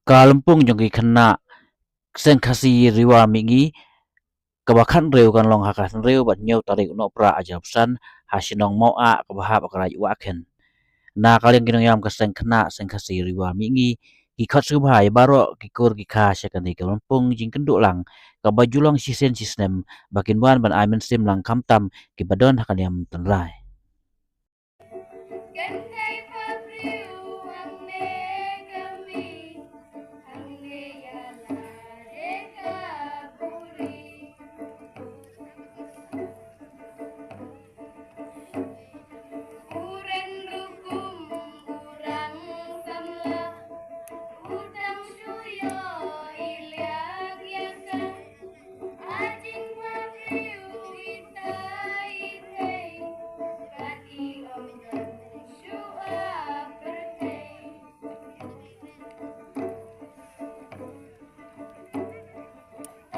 Kalampung jong ki Khynnah Seng Khasi Riwar mingi kabakan reu kan long hakan reu bat nyau tarik no pra ajabsan hasinong Maw-Ah kabahap akarai waken na kalian kinong yam ka Seng Khynnah Seng Khasi Riwar mingi ki khat su bhai baro ki kur ki kha sekan ni kalampung jing kenduk lang kabajulang sisen sistem bakin ban ban aimen sim lang kamtam ki badon hakan yam tanrai